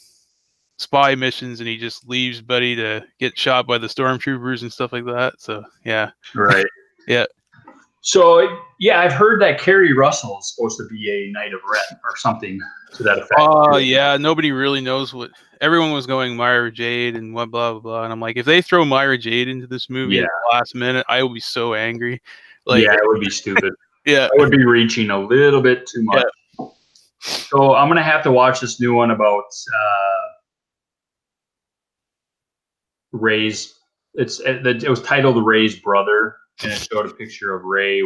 spy missions, and he just leaves Buddy to get shot by the stormtroopers and stuff like that. So yeah, Right. yeah. So yeah, I've heard that Kerry Russell is supposed to be a Knight of Ren or something to that effect. Oh yeah, nobody really knows what. Everyone was going Myra Jade and what blah blah blah, and I'm like, if they throw Myra Jade into this movie at the last minute, I will be so angry. Like, yeah, it would be stupid. Yeah, I would be reaching a little bit too much. Yeah. So I'm gonna have to watch this new one about Ray's. It was titled Ray's Brother, and it showed a picture of Ray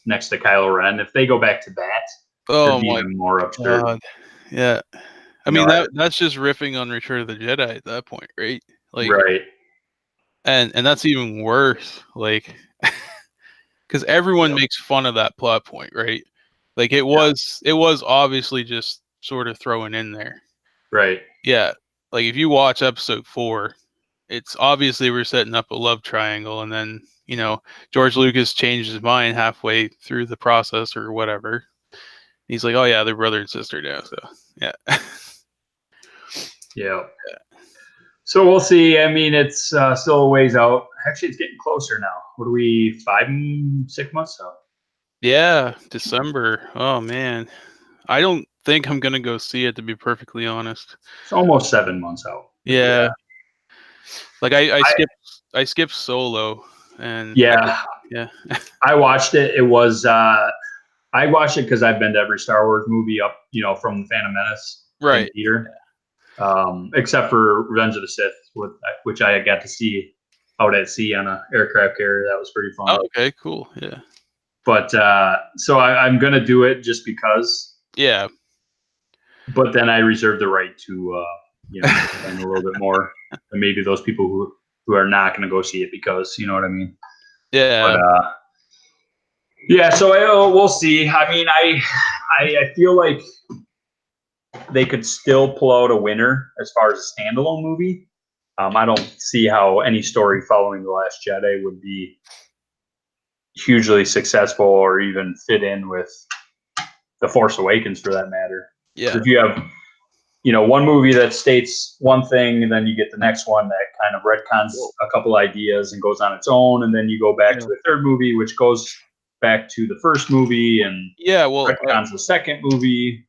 next to Kylo Ren. If they go back to that, oh it'd be my even more absurd. God. Yeah, I mean that's just riffing on Return of the Jedi at that point, right? Like, right. And that's even worse, like, because everyone makes fun of that plot point, right? Like it was obviously just sort of thrown in there. Right. Yeah. Like if you watch episode 4, it's obviously we're setting up a love triangle, and then, you know, George Lucas changed his mind halfway through the process or whatever. He's like, oh yeah, they're brother and sister now. So yeah. Yeah. So we'll see. I mean, it's still a ways out. Actually, it's getting closer now. What are we, 6 months out? Yeah, December. Oh man, I don't think I'm gonna go see it, to be perfectly honest. It's almost 7 months out. Yeah. Like I skipped Solo, and yeah, I watched it. It was I watched it because I've been to every Star Wars movie up, you know, from the Phantom Menace in theater, except for Revenge of the Sith, which I got to see out at sea on an aircraft carrier. That was pretty fun. Oh, okay, cool. Yeah. But so I'm gonna do it just because. Yeah. But then I reserve the right to you know, spend a little bit more than maybe those people who are not going to go see it because, you know what I mean. Yeah. But yeah, so we'll see. I mean, I feel like they could still pull out a winner as far as a standalone movie. I don't see how any story following The Last Jedi would be hugely successful or even fit in with The Force Awakens, for that matter. Yeah. If you have, you know, one movie that states one thing, and then you get the next one that kind of retcons a couple ideas and goes on its own, and then you go back to the third movie, which goes back to the first movie and retcons the second movie.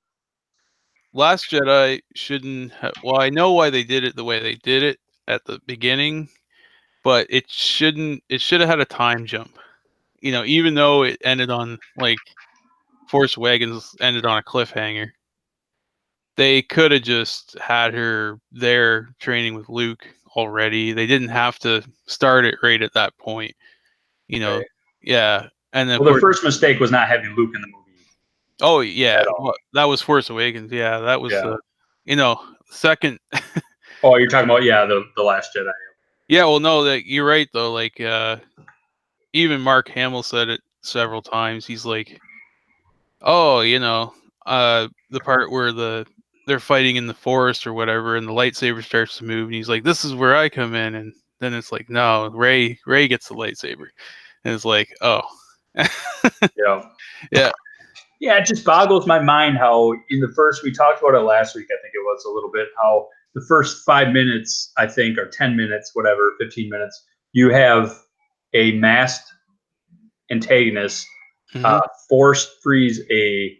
Last Jedi shouldn't have, well, I know why they did it the way they did it at the beginning, but it should have had a time jump. You know, even though it ended on, like, Force Awakens ended on a cliffhanger, they could have just had her there training with Luke already. They didn't have to start it right at that point. You know, yeah. And then, well, the first mistake was not having Luke in the movie. Oh yeah, well, that was Force Awakens. Yeah, that was you know, second. Oh, you're talking about the Last Jedi. Yeah, well, no, that you're right though. Like, even Mark Hamill said it several times. He's like, oh, you know, the part where they're fighting in the forest or whatever, and the lightsaber starts to move, and he's like, this is where I come in, and then it's like, no, Ray gets the lightsaber, and it's like, oh, yeah. Yeah, it just boggles my mind how in the first, we talked about it last week, I think it was a little bit, how the first 5 minutes, I think, or 10 minutes, whatever, 15 minutes, you have a masked antagonist force freeze a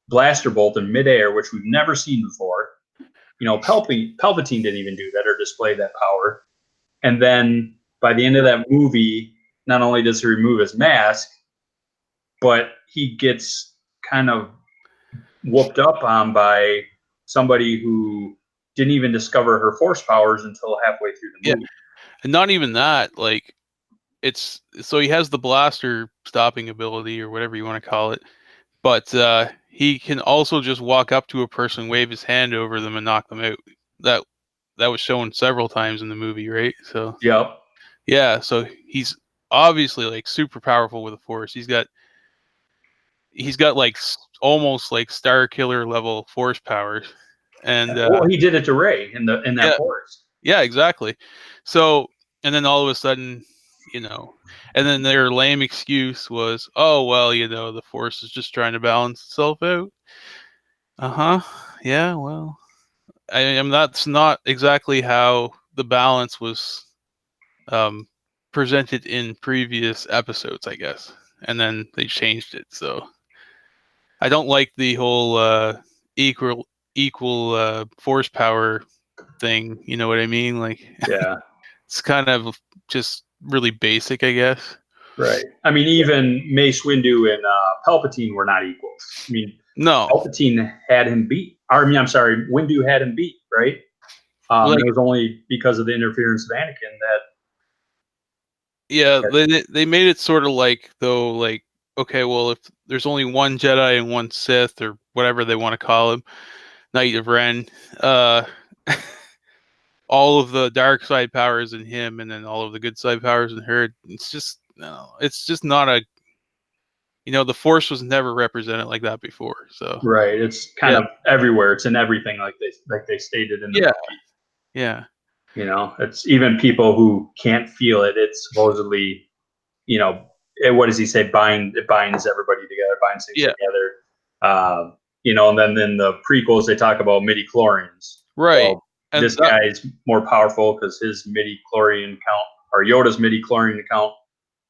blaster bolt in midair, which we've never seen before. You know, Palpatine didn't even do that or display that power. And then by the end of that movie, not only does he remove his mask, but he gets kind of whooped up on by somebody who didn't even discover her force powers until halfway through the movie. And not even that, like, it's so he has the blaster stopping ability or whatever you want to call it, but he can also just walk up to a person, wave his hand over them, and knock them out. that was shown several times in the movie, right? So Yep. yeah, so he's obviously like super powerful with the Force. He's got like almost like Star Killer level Force powers, and Well, he did it to Ray in that yeah, forest. yeah, exactly. So and then all of a sudden, and then their lame excuse was, oh well, the Force is just trying to balance itself out. Yeah, well, I am. That's not exactly how the balance was presented in previous episodes, I guess. And then they changed it. So I don't like the whole equal force power thing. You know what I mean? Like Yeah. it's kind of just really basic, I guess. Right. I mean, even Mace Windu and Palpatine were not equals. I mean, No, Palpatine had him beat. Or, I mean, I'm sorry, Windu had him beat, right? like It was only because of the interference of Anakin yeah, that. they made it sort of like though, like okay, well if there's only one Jedi and one Sith or whatever they want to call him, Knight of Ren, uh, all of the dark side powers in him, and then all of the good side powers in her. It's just no, it's just not a the Force was never represented like that before. So Right. It's kind yeah, of everywhere. It's in everything, like they stated in the yeah, movie. yeah, It's even people who can't feel it. It's supposedly, what does he say? It binds everybody together, binds things yeah, together. And then in the prequels, they talk about midi chlorians. right. Well, And this guy's more powerful because his midi chlorian count or Yoda's midi chlorian count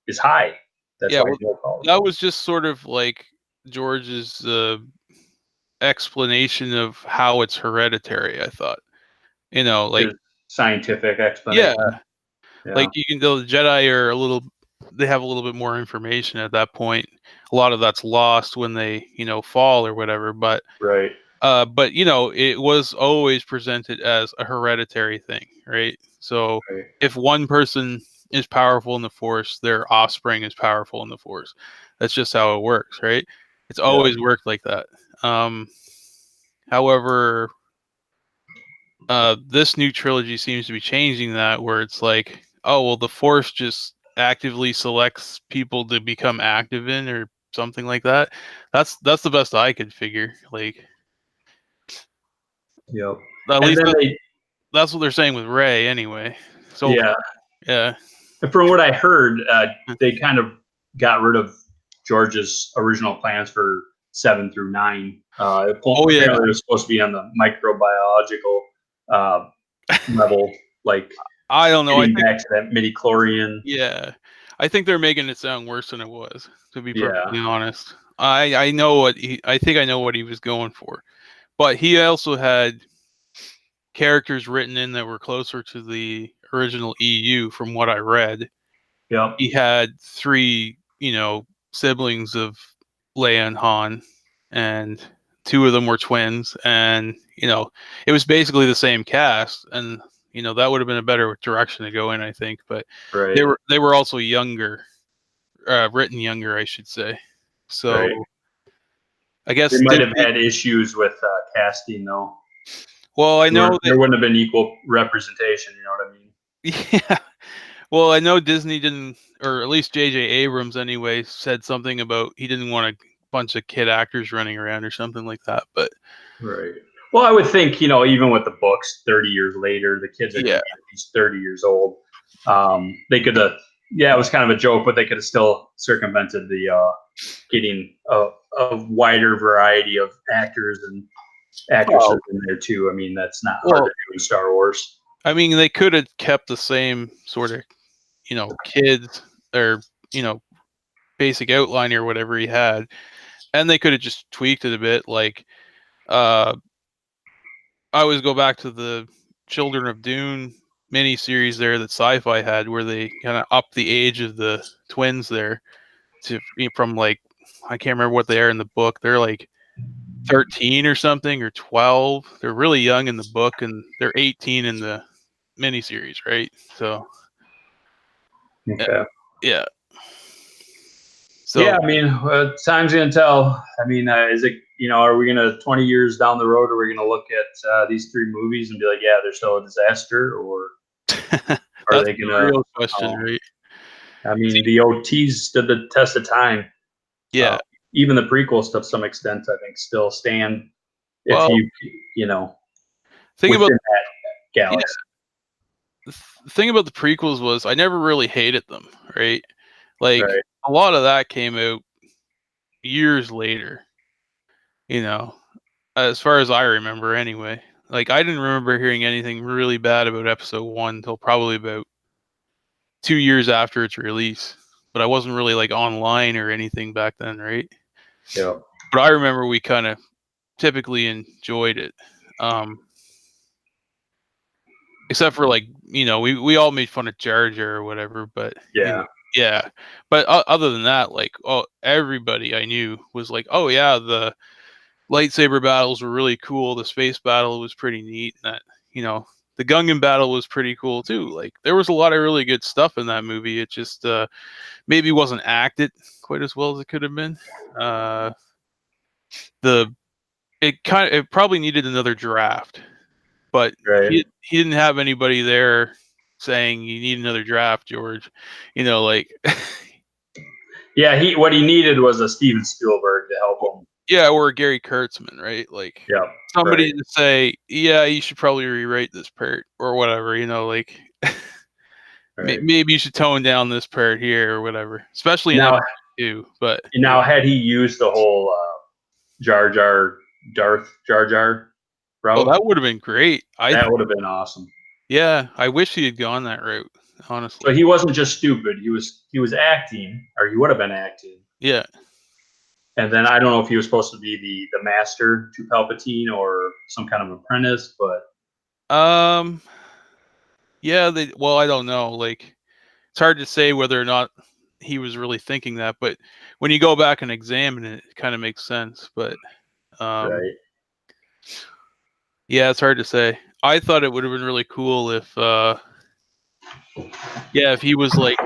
is high. That's yeah, why well, he's more that powerful. was just sort of like George's explanation of how it's hereditary. I thought, like His scientific yeah, explanation. like Yeah. you can the Jedi are they have a little bit more information at that point. A lot of that's lost when they fall or whatever, Right. but it was always presented as a hereditary thing, right? So Right. if one person is powerful in the Force, their offspring is powerful in the Force. That's just how it works, right? It's Yeah. always worked like that. Um, However, this new trilogy seems to be changing that, where it's like, oh well, the Force just actively selects people to become active in, or something like that. That's the best I could figure. Like, Yep. at And least then that's what they're saying with Ray, anyway. So yeah. yeah, And from what I heard, they kind of got rid of George's original plans for 7 through 9. oh yeah, Apparently, it was supposed to be on the microbiological uh, level, like I don't know. I getting think back to that midi chlorian. yeah, I think they're making it sound worse than it was. To be Yeah. perfectly honest, I know I think I know what he was going for, but he also had characters written in that were closer to the original EU from what I read. Yep. He had three, siblings of Leia and Han, and two of them were twins, and it was basically the same cast, and that would have been a better direction to go in, I think. But Right. they were also younger, written younger, I should say. Right. So I They guess might have Disney. had issues with casting, though. Well, I know that. There wouldn't have been equal representation. You know what I mean? Yeah. Well, I know Disney didn't, or at least J.J. Abrams anyway, said something about he didn't want a bunch of kid actors running around or something like that. But Right. Well, I would think, even with the books, 30 years later, the kids are going to yeah, be at least 30 years old. They could have, yeah, it was kind of a joke, but they could have still circumvented the getting a wider variety of actors and actresses well, in there too. I mean, that's not hard to well, do in Star Wars. I mean, they could have kept the same sort of, kids or you know basic outline or whatever he had, and they could have just tweaked it a bit. Like, uh, I always go back to the Children of Dune miniseries there that Sci-Fi had, where they kind of upped the age of the twins there to from like I can't remember what they are in the book. They're like 13 or something or 12. They're really young in the book, and they're 18 in the miniseries, right? So Okay. yeah. So yeah, I mean, time's gonna tell. I mean, is it, are we gonna 20 years down the road, are we gonna look at these three movies and be like, yeah, they're still a disaster, or are that's they the gonna? real question, right? I mean, the OTs stood the test of time. Uh, Yeah. even the prequels, to some extent, I think, still stand if Well, you know, thing about within that yeah, galaxy. the thing about the prequels was I never really hated them, right? Like Right. a lot of that came out years later, you know, as far as I remember anyway. Like I didn't remember hearing anything really bad about episode 1 until probably about 2 years after its release. But I wasn't really like online or anything back then, right? Yeah. But I remember we kind of typically enjoyed it. Except for like, we all made fun of Jar Jar or whatever, but Yeah. yeah. But other than that, like, everybody I knew was like, oh yeah, the lightsaber battles were really cool. The space battle was pretty neat. And that, the Gungan battle was pretty cool too. Like, there was a lot of really good stuff in that movie. It just maybe wasn't acted quite as well as it could have been. The it probably needed another draft, but Right. he didn't have anybody there saying you need another draft, George. Like Yeah. What he needed was a Steven Spielberg to help him. yeah, or Gary Kurtzman, right? Like Yeah. somebody Right. to say, yeah, you should probably rewrite this part or whatever. Like Right. maybe you should tone down this part here or whatever, especially in Now, episode 2. But had he used the whole Jar Jar Darth Jar Jar oh, route, that would have been great. that would have been awesome. Yeah, I wish he had gone that route, So honestly. he wasn't just stupid. He was acting, or he would have been acting. Yeah. And then I don't know if he was supposed to be the master to Palpatine or some kind of apprentice, but Um. Yeah. Well, I don't know. Like, it's hard to say whether or not he was really thinking that, but when you go back and examine it, it kind of makes sense. But right. yeah, it's hard to say. I thought it would have been really cool if if he was like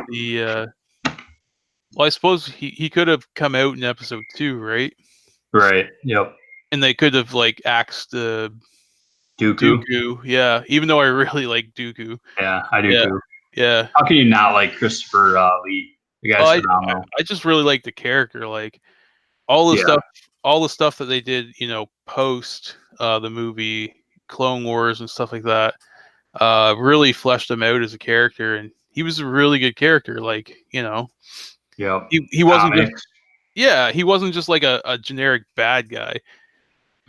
well, I suppose he could have come out in episode 2, right? Right. Yep. And they could have like axed Dooku. Dooku. Yeah, even though I really like Dooku. Yeah, I do Yeah, too. yeah. How can you not like Christopher Lee? The Well, guy's phenomenal. I just really like the character. Like all the Yeah. stuff that they did, post the movie Clone Wars and stuff like that, really fleshed him out as a character, and he was a really good character. Like, Yep. he wasn't just Comics. he wasn't just like a generic bad guy.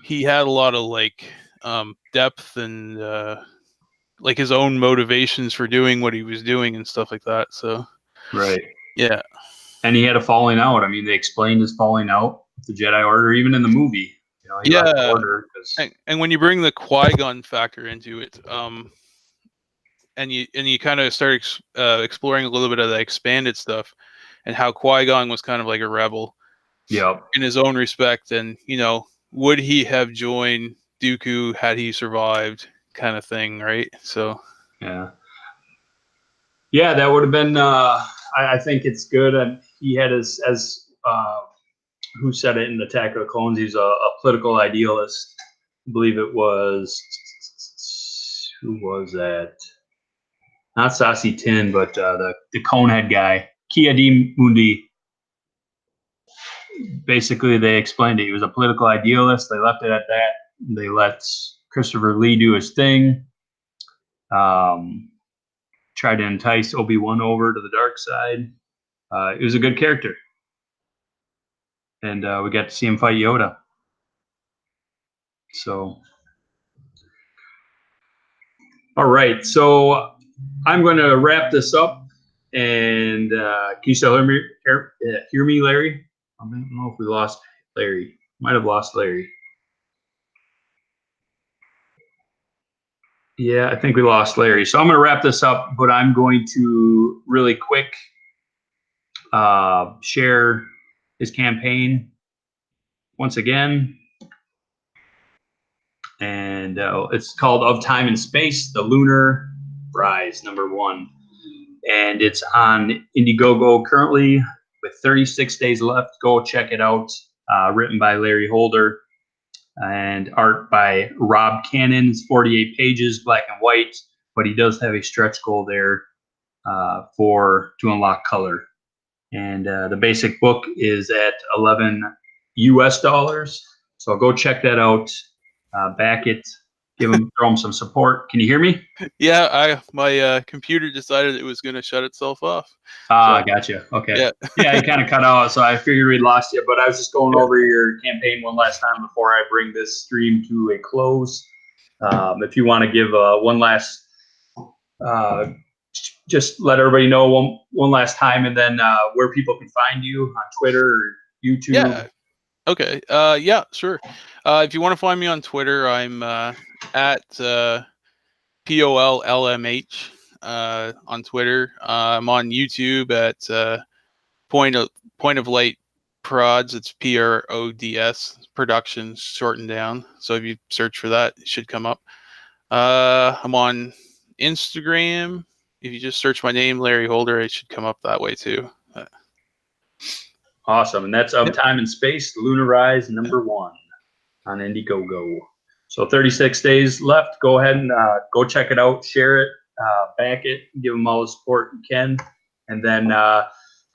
He had a lot of like depth and like his own motivations for doing what he was doing and stuff like that. So Right. yeah, And he had a falling out. I mean, they explained his falling out with the Jedi Order, even in the movie. He left the yeah. Order because. And when you bring the Qui-Gon factor into it, and you kind of start exploring a little bit of the expanded stuff, and how Qui-Gon was kind of like a rebel Yep. in his own respect, and would he have joined Dooku had he survived, kind of thing, right? So Yeah. Yeah, that would have been. I think it's good. And he had as who said it in Attack of the Clones? He's a political idealist. I believe it was, who was that? Not Sassy Tin, but the Conehead guy, Kia D. Mundi. Basically, they explained it. He was a political idealist. They left it at that. They let Christopher Lee do his thing. Tried to entice Obi-Wan over to the dark side. It was a good character. And we got to see him fight Yoda. So, all right. So I'm going to wrap this up. And can you still hear me, Larry? I don't know if we lost Larry. Might have lost Larry. Yeah, I think we lost Larry. So I'm going to wrap this up, but I'm going to really quick share his campaign once again. And it's called Of Time and Space, the Lunar Rise, #1. And it's on Indiegogo currently with 36 Days Left. Go check it out. Written by Larry Holder and art by Rob Cannon. It's 48 pages, black and white, but he does have a stretch goal there to unlock color. And the basic book is at $11 US. So go check that out. Back it. Throw him some support. Can you hear me? Yeah, my computer decided it was going to shut itself off. I gotcha. Okay. Yeah, you kind of cut out, so I figured we lost you. But I was just going over your campaign one last time before I bring this stream to a close. If you want to give one last, just let everybody know one last time, and then where people can find you on Twitter or YouTube. Yeah. Okay. Yeah, sure. If you want to find me on Twitter, I'm at POLLMH on Twitter. I'm on YouTube at Point of Light Prods. It's PRODS Productions shortened down. So if you search for that, it should come up. I'm on Instagram. If you just search my name, Larry Holder, it should come up that way too. Awesome. And that's Of Time and Space, Lunar Rise #1 on Indiegogo. So 36 days left. Go ahead and go check it out, share it, back it, give them all the support you can. And then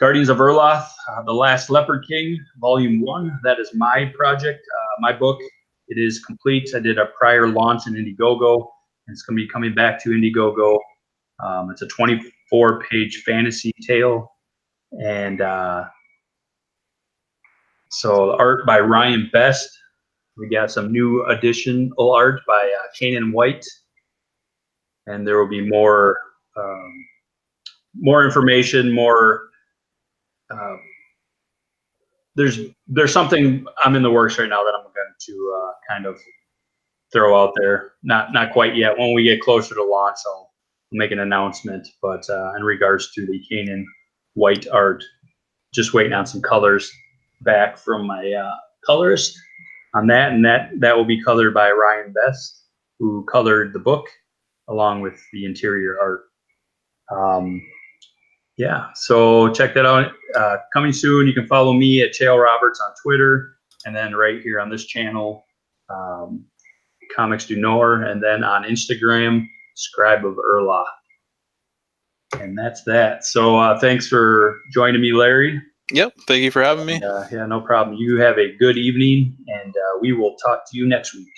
Guardians of Erloth, The Last Leopard King, Volume 1. That is my project, my book. It is complete. I did a prior launch in Indiegogo. It's going to be coming back to Indiegogo. It's a 24-page fantasy tale. And so art by Ryan Best. We got some new additional art by Kanan White. And there will be more information, there's something I'm in the works right now that I'm going to kind of throw out there. Not quite yet. When we get closer to launch, I'll make an announcement. But in regards to the Kanan White art, just waiting on some colors back from my colorist on that, and that will be colored by Ryan Best, who colored the book along with the interior art. Yeah, so check that out. Coming soon. You can follow me at Chael Roberts on Twitter, and then right here on this channel, Comics du Nord, and then on Instagram, Scribe of Erloth. And that's that. So thanks for joining me, Larry. Yep. Thank you for having me. Yeah, no problem. You have a good evening, and we will talk to you next week.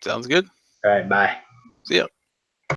Sounds good. All right, bye. See ya.